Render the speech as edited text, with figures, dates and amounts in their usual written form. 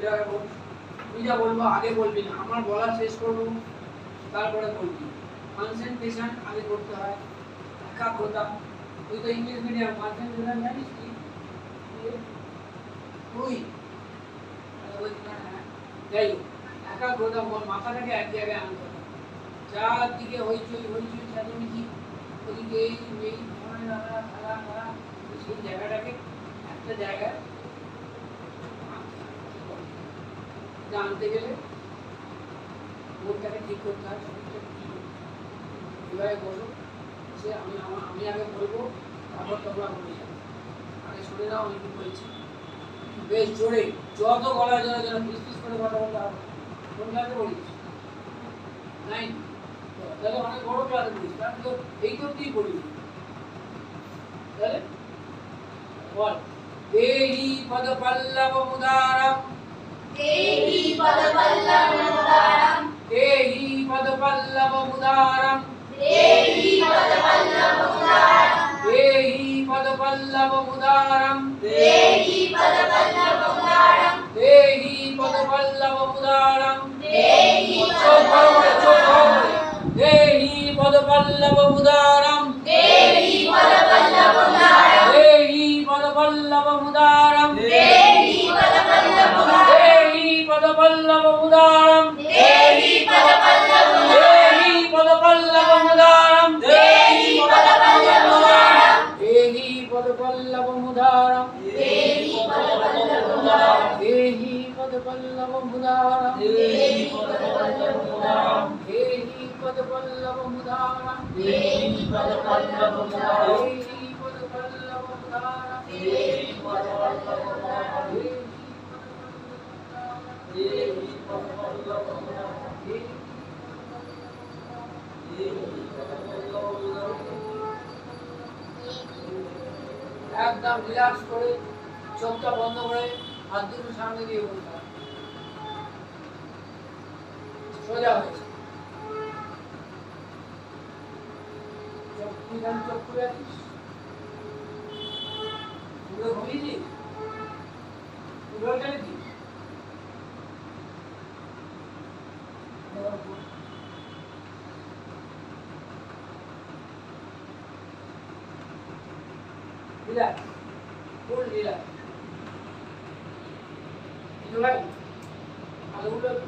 তুমি যা বলবো আগে বলবি না, আমার বলা শেষ করবো তারপরে বলবি। কনসেন্ট্রেশন আগে করতে হয়, একাগ্রতা। তুই তো ইংলিশ মিডিয়াম, কনসেন্ট্রেশন জানিস কি তুই? যাই হোক, একাগ্রতা, মাথাটাকে এক জায়গায় আনতে হবে। চারদিকে হইচই হইচই চারিদিকে, ওদিকে এই সেই জায়গাটাকে একটা জায়গায় জানতে গেলে মনটাকে ঠিক করতে হয়। এবারে বলো, সে আমি আগে বলবো, তারপর তোমরা বলে যাবে। আগে শুনে নাও আমি কি বলছি, বেশ জোরে, যত গলা জোরে জোরে ফিস ফিস করে কথা বলতে হবে। কোন ক্লাসে পড়িস? 9। তাহলে অনেক বড় ক্লাসে পড়িস, কারণ তো এই তো তুই পড়িস। তাহলে বল, দেহি পদ পল্লব মুদারম, देहि पदपल्लवमुदारं, देहि पद पल्लव मुदारम, देहि पदपल्लवमुदारं, देहि पद पल्लव मुदारम, देहि पदपल्लवमुदारं, देहि पद पल्लव मुदारम, देहि देहि पद पल्लव मुदारम, देहि पदपल्लवमुदारं, देहि पद पल्लव मुदारम, देहि पदपल्लवमुदारं, देहि पद पल्लव मुदारम, देहि पदपल्लवमुदारं, देहि पद पल्लव मुदारम, देहि देहि पद पल्लव मुदारम, पदपल्लवमुदारं, देहि पदपल्लवमुदारं, देहि पद पल्लव मुदारम, देहि पदपल्लवमुदारं, देहि पद पल्लव मुदारम, देहि पदपल्लवमुदारं, देहि पद पल्लव मुदारम, देहि पदपल्लवमुदारं, देहि पदपल्लवमुदारं, একদম রিল্যাক্স করে, চোখটা বন্ধ করে, হাত দুটো সামনে দিয়ে বলতে হবে। সোজা হয়েছে, চোখ খুলে আছিস, পুরো ঘুমিয়েছিস, পুরো টেনেছিস। রিল্যাক্স, ফুল রিল্যাক্স। ভাই আলোগুলো একটু